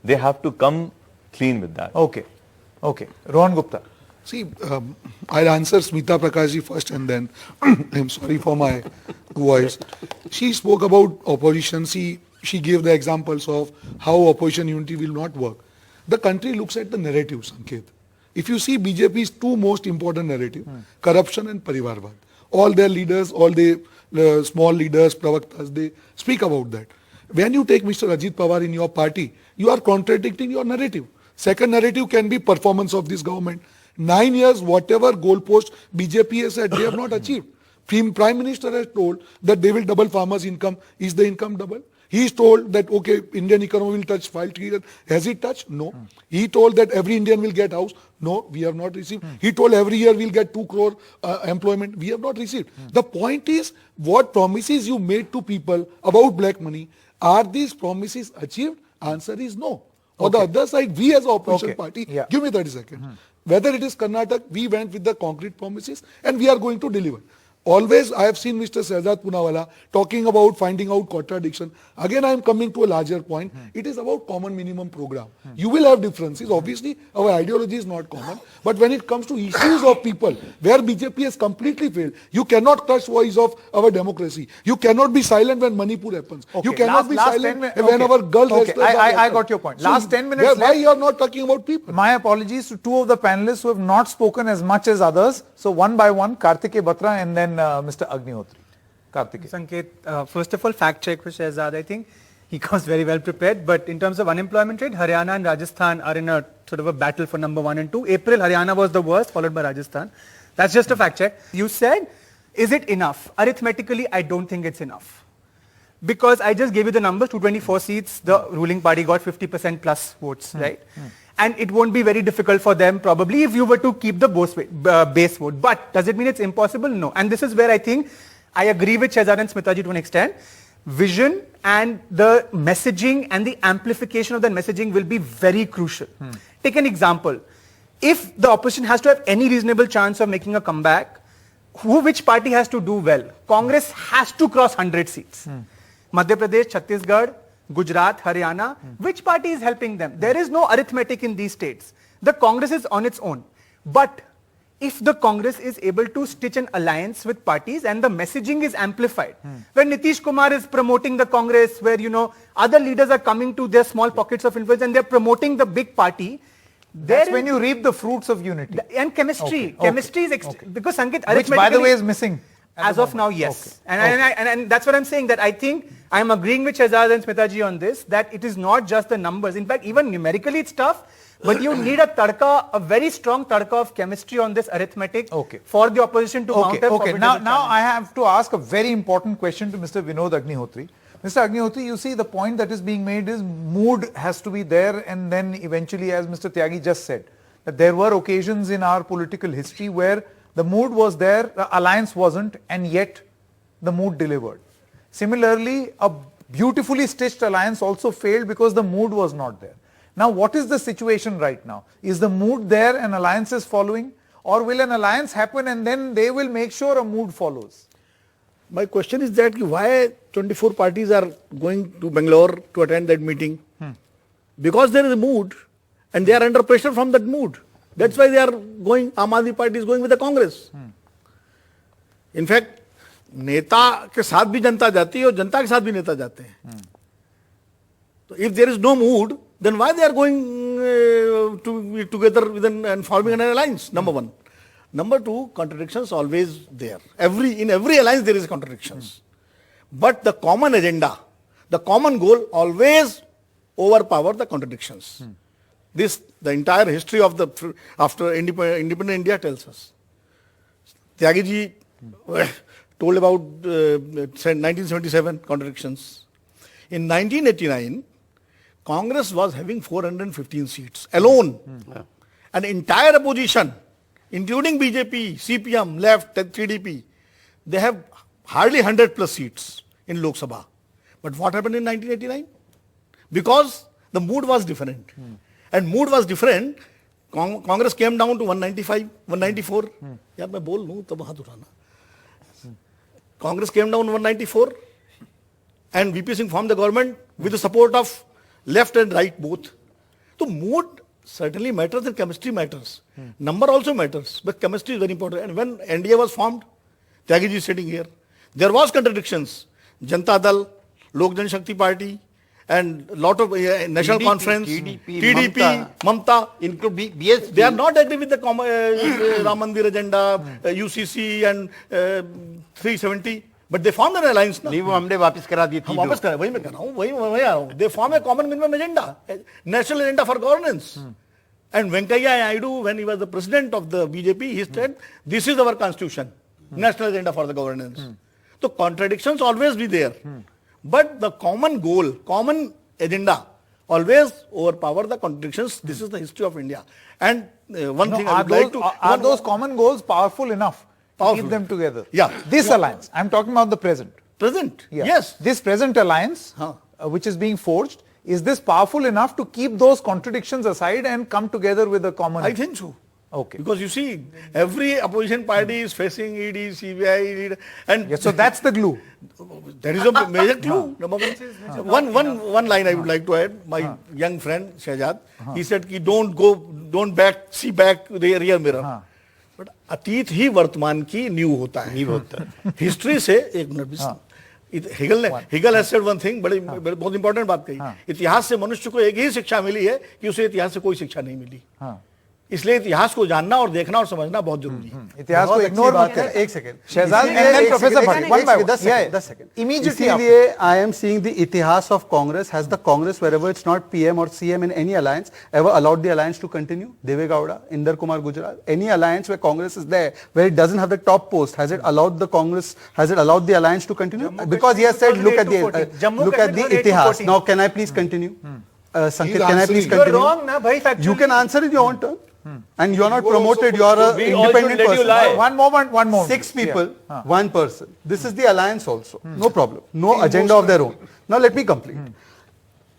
they have to come clean with that. Okay. Rohan Gupta. See, I'll answer Smita Prakashji first and then I'm sorry for my voice. She spoke about opposition. She gave the examples of how opposition unity will not work. The country looks at the narrative, Sanket. If you see BJP's two most important narrative, corruption and Parivarvad. All their leaders, all the small leaders, pravaktas, they speak about that. When you take Mr. Ajit Pawar in your party, you are contradicting your narrative. Second narrative can be performance of this government. 9 years, whatever goalpost BJP has said, they have not achieved. Prime Minister has told that they will double farmers' income. Is the income double? He is told that, okay, Indian economy will touch 5 trillion. Has it touched? No. He told that every Indian will get house. No, we have not received. He told every year we'll get 2 crore employment. We have not received. The point is, what promises you made to people about black money, are these promises achieved? Answer is no. On the other side, we as an opposition party, give me 30 seconds. Whether it is Karnataka, we went with the concrete promises and we are going to deliver. Always I have seen Mr. Shehzad Poonawalla talking about finding out contradiction. Again I am coming to a larger point. It is about common minimum program. You will have differences. Obviously our ideology is not common. But when it comes to issues of people where BJP has completely failed, you cannot crush voice of our democracy. You cannot be silent when Manipur happens. Okay, You cannot be silent when okay. our girls Okay, I got your point. Last 10 minutes why left. you are not talking about people? My apologies to two of the panelists who have not spoken as much as others. So one by one, Kartikeya Batra and then Mr. Agnihotri. Kartikeya. Sanket, first of all, fact check for Shehzad. I think he was very well prepared. But in terms of unemployment rate, Haryana and Rajasthan are in a sort of a battle for number 1 and 2. April, Haryana was the worst, followed by Rajasthan. That's just a fact check. You said, is it enough? Arithmetically, I don't think it's enough. Because I just gave you the numbers, 224 seats, the ruling party got 50% plus votes, right? And it won't be very difficult for them probably if you were to keep the base vote. But does it mean it's impossible? No. And this is where I think I agree with Shehzad and Smitaji to an extent. Vision and the messaging and the amplification of that messaging will be very crucial. Take an example. If the opposition has to have any reasonable chance of making a comeback, which party has to do well? Congress has to cross 100 seats. Madhya Pradesh, Chhattisgarh, Gujarat, Haryana, which party is helping them? There is no arithmetic in these states. The Congress is on its own. But if the Congress is able to stitch an alliance with parties and the messaging is amplified, when Nitish Kumar is promoting the Congress, where, you know, other leaders are coming to their small pockets of influence and they're promoting the big party, that's when you reap the fruits of unity. And chemistry. Chemistry is, because Sanket, which by the way is missing. As of now, yes. And that's what I'm saying, that I think I'm agreeing with Shehzad and Smitaji on this, that it is not just the numbers. In fact, even numerically it's tough, but you need a tadka, a very strong tadka of chemistry on this arithmetic for the opposition to mount up. Okay, now I have to ask a very important question to Mr. Vinod Agnihotri. Mr. Agnihotri, you see the point that is being made is mood has to be there, and then eventually, as Mr. Tyagi just said, that there were occasions in our political history where the mood was there, the alliance wasn't, and yet the mood delivered. Similarly, a beautifully stitched alliance also failed because the mood was not there. Now, what is the situation right now? Is the mood there and alliance is following? Or will an alliance happen and then they will make sure a mood follows? My question is that why 24 parties are going to Bangalore to attend that meeting? Because there is a mood and they are under pressure from that mood. That's why they are going, Aam Aadmi Party is going with the Congress. In fact, नेता के साथ भी जनता जाती है और जनता के साथ भी नेता जाते हैं. So if there is no mood, then why they are going to be together with and forming an alliance? Number one. Number two, contradictions always there. In every alliance there is contradictions. But the common agenda, the common goal always overpower the contradictions. The entire history of after independent India tells us. Tyagi ji told about 1977 contradictions. In 1989, Congress was having 415 seats alone. An entire opposition, including BJP, CPM, left, TDP, they have hardly 100 plus seats in Lok Sabha. But what happened in 1989? Because the mood was different. And mood was different, Congress came down to 195, 194. Yeah, मैं बोल लूँ तब हाथ उठाना. Congress came down to 194 and VP Singh formed the government with the support of left and right both. So mood certainly matters and chemistry matters. Number also matters, but chemistry is very important. And when NDA was formed, Tyagi ji is sitting here, there was contradictions. Janata Dal, Lok Jan Shakti Party, and lot of National Conference, TDP, Mamta, include BS. They are not agree with the Ram Mandir agenda, UCC and 370, but they formed an alliance. नहीं वो हमने वापस करा दी थी. हम वापस करा, वही मैं कह रहा हूँ, वही आ रहा हूँ. They form a common minimum agenda, national agenda for governance. And Venkaiah Naidu, when he was the president of the BJP, he said, this is our constitution, national agenda for the governance. So contradictions always be there. But the common goal, common agenda, always overpower the contradictions. This is the history of India. And one thing I would like to... Are those common goals powerful enough to keep them together? Yeah. This alliance, I'm talking about the present. Present? Yeah. Yes. This present alliance, which is being forged, is this powerful enough to keep those contradictions aside and come together with a common... I think so. Okay. Because you see, every opposition party is facing ED, CBI, and Yeah, so that's the glue. there is a major clue. One line I would like to add. My young friend Shehzad, he said कि don't see back the rear mirror. But अतीत ही वर्तमान की new होता है. History से एक minute Hegel has said one thing, बहुत important बात कही. इतिहास से मनुष्य को एक ही शिक्षा मिली है कि उसे इतिहास से कोई शिक्षा नहीं मिली. इसलिए इतिहास को जानना और देखना और समझना बहुत जरूरी है. इतिहास को इग्नोर मत करें. एक second. Shahzad and then Professor Bhatt, one by one. 10 seconds. Immediately इसीलिए I am seeing the इतिहास of Congress. Has the Congress, wherever it's not PM or CM in any alliance, ever allowed the alliance to continue? Deve Gowda, Inder Kumar Gujral, any alliance where Congress is there, where it doesn't have the top post, has it allowed the Congress, has it allowed the alliance to continue? Because he has said, look at the इतिहास. Now, can I please continue? Sanket, can I please continue? You're wrong, na, bhai, factually. You can answer in your own turn. And you are not promoted, you are an independent person. One moment. 6 people, 1 person. This is the alliance also. No problem. No agenda of their own. Now let me complete.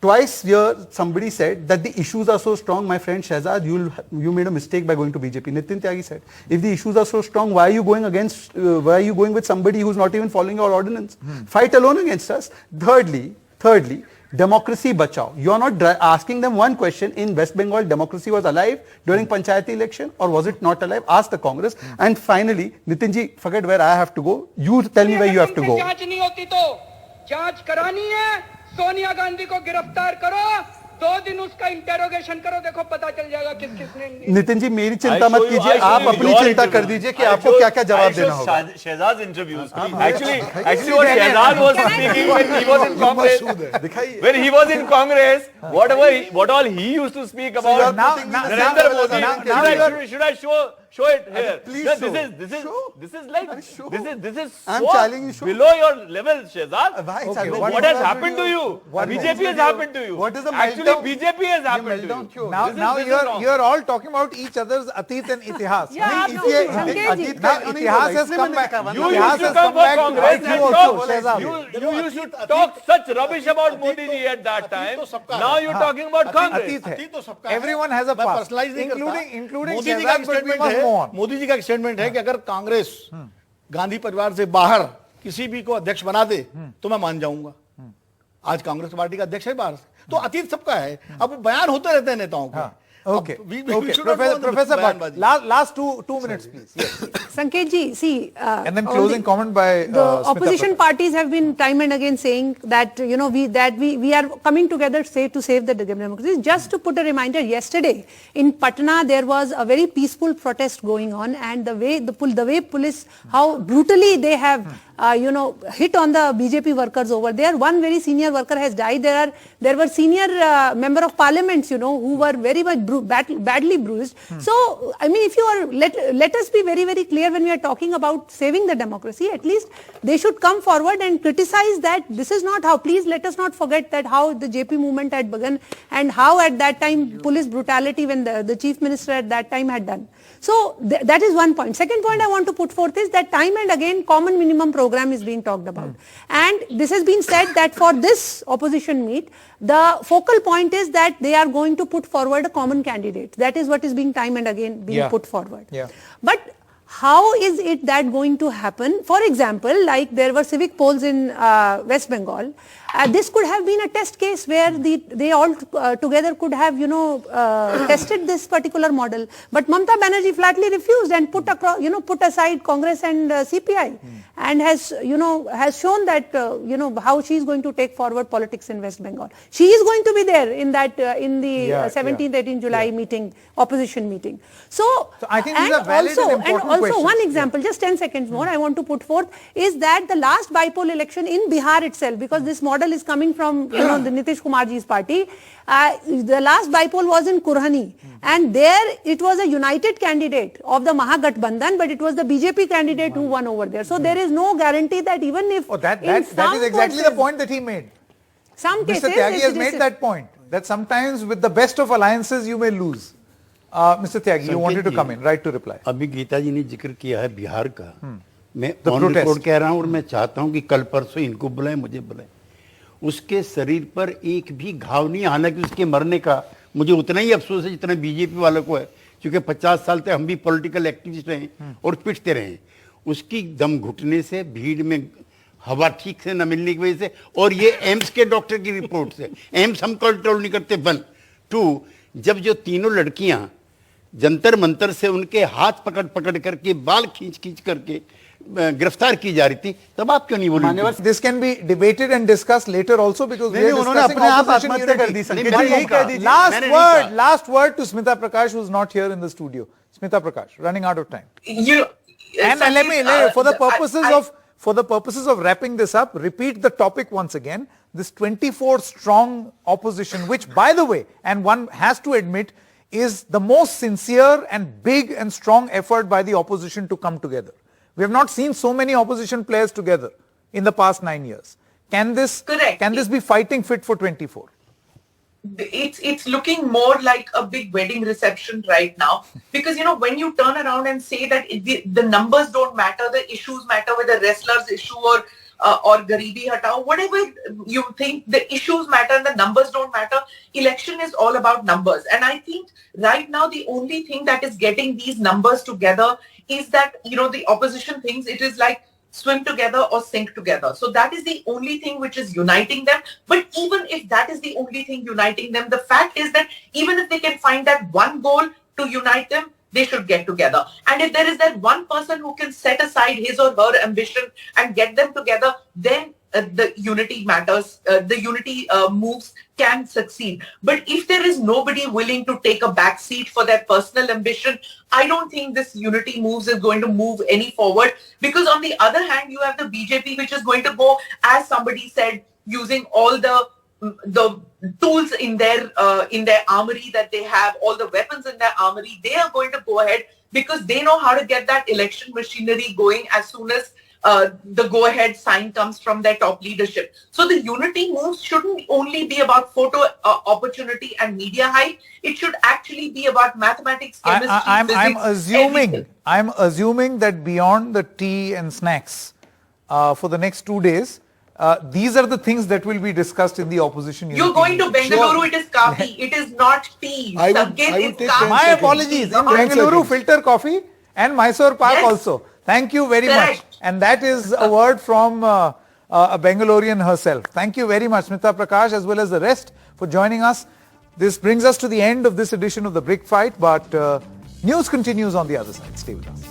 Twice here somebody said that the issues are so strong. My friend Shehzad, you made a mistake by going to BJP. Nitin Tyagi said, if the issues are so strong, why are you going with somebody who's not even following our ordinance? Fight alone against us. Thirdly, democracy bachao. You are not asking them one question. In West Bengal, democracy was alive during Panchayati election, or was it not alive? Ask the Congress. And finally, Nitinji, forget where I have to go. You tell me where you have to go. जांच करानी है, सोनिया गांधी को गिरफ्तार करो, 2 दिन उसका interrogation करो, देखो पता चल जाएगा किसने. नितिन जी, मेरी चिंता मत कीजिए, आप अपनी चिंता कर दीजिए कि आपको क्या क्या जवाब देना होगा. Shehzad's interviews. Actually, what Shehzad was speaking when he was in Congress. When he was in Congress, what all he used to speak about. Narendra Modi. Should I show it here? Please show. This is so below your level, Shehzad. What has happened to you? BJP has happened to you. What is the Actually, BJP has happened to you. Now you're all talking about each other's Atit and Itihas. Yeah, absolutely. Now Itihas has come back. You used to come for Congress and you used to talk such rubbish about Modi ji at that time. Now you're talking about Congress. Everyone has a past, including Shehzad, but we must move on. Modi ji का एक statement है कि अगर कांग्रेस गांधी परिवार से बाहर किसी भी को अध्यक्ष बना दे तो मैं मान जाऊंगा. आज कांग्रेस पार्टी का अध्यक्ष है बाहर से, तो अतीत सबका है. अब बयान होते रहते हैं नेताओं के. Okay. Professor Bhatt, last two minutes, please. Yes. Sanket ji, see. And then closing comment by the opposition parties have been time and again saying that we are coming together to save the democracy. Just to put a reminder, yesterday in Patna there was a very peaceful protest going on, and the way police, how brutally they have hit on the BJP workers over there. One very senior worker has died. There were senior member of parliaments, who were very much badly bruised. So, I mean, if you are, let us be very, very clear when we are talking about saving the democracy. At least they should come forward and criticize that this is not how. Please let us not forget that how the JP movement had begun and how at that time police brutality when the chief minister at that time had done. So that is one point. Second point I want to put forth is that time and again common minimum program is being talked about. And this has been said that for this opposition meet, the focal point is that they are going to put forward a common candidate. That is what is being time and again being put forward. Yeah. But how is it that going to happen? For example, like there were civic polls in West Bengal. This could have been a test case where they all together could have, tested this particular model. But Mamata Banerjee flatly refused and put aside Congress and CPI, and has shown that, how she is going to take forward politics in West Bengal. She is going to be there in that, in the 17th, 18th July meeting, opposition meeting. So I think these are valid and important questions. Also one example, just 10 seconds more, I want to put forth is that the last bipole election in Bihar itself, because this model is coming from the Nitish Kumarji's party. The last bipole was in Kurhani, and there it was a united candidate of the Mahagathbandhan, but it was the BJP candidate who won over there. So there is no guarantee that even if that is exactly the point that he made. Some cases, Mr. Tyagi has made that point, that sometimes with the best of alliances you may lose. Mr. Tyagi, you wanted to come in, right to reply. अभी गीता जी ने जिक्र किया है बिहार का, मैं on record कह रहा हूं और मैं चाहता हूं कि कल परसों इनको बुलाएं, मुझे बुलाएं. उसके शरीर पर एक भी घाव नहीं, हालांकि उसके मरने का मुझे उतना ही अफसोस है जितना बीजेपी वालों को है क्योंकि 50 साल तक हम भी पॉलिटिकल एक्टिविस्ट रहे और पिटते रहे, उसकी दम घुटने से, भीड़ में हवा ठीक से न मिलने की वजह से, और ये एम्स के डॉक्टर की रिपोर्ट से, एम्स हम कंट्रोल नहीं करते। 1 2, जब जो तीनों लड़कियां जंतर मंतर से उनके हाथ पकड़ पकड़ करके, बाल खींच खींच करके गिरफ्तार की जा रही थी, तब आप क्यों नहीं बोले? This can be debated and discussed later also because we are उन्होंने discussing अपने आप opposition आत्महत्या कर unity. दी। संकेत जी, यही कह दीजिए। Last word to Smita Prakash, who's not here in the studio. Smita Prakash, running out of time. And let me, for the purposes of wrapping this up, repeat the topic once again. This 24 strong opposition, which by the way, and one has to admit, is the most sincere and big and strong effort by the opposition to come together. We have not seen so many opposition players together in the past 9 years. Can this be fighting fit for 24? It's looking more like a big wedding reception right now, because when you turn around and say that the numbers don't matter, the issues matter, whether wrestlers issue or Garibi Hatao, whatever you think, the issues matter and the numbers don't matter. Election is all about numbers, and I think right now the only thing that is getting these numbers together is that the opposition thinks it is like swim together or sink together. So that is the only thing which is uniting them. But even if that is the only thing uniting them, the fact is that even if they can find that one goal to unite them, they should get together. And if there is that one person who can set aside his or her ambition and get them together, then the unity matters, the unity moves can succeed. But if there is nobody willing to take a back seat for their personal ambition, I don't think this unity moves is going to move any forward. Because on the other hand, you have the BJP, which is going to go, as somebody said, using all the tools in their armory that they have, all the weapons in their armory. They are going to go ahead because they know how to get that election machinery going as soon as the go-ahead sign comes from their top leadership. So the unity moves shouldn't only be about photo opportunity and media hype. It should actually be about mathematics, chemistry, physics. I'm assuming that beyond the tea and snacks for the next 2 days, these are the things that will be discussed in the opposition. You're going to Bengaluru, it is coffee, it is not tea. My apologies. In Bengaluru, filter coffee and Mysore Pak also. Thank you very much. And that is a word from a Bengalurian herself. Thank you very much, Smita Prakash, as well as the rest, for joining us. This brings us to the end of this edition of The Brick Fight, but news continues on the other side. Stay with us.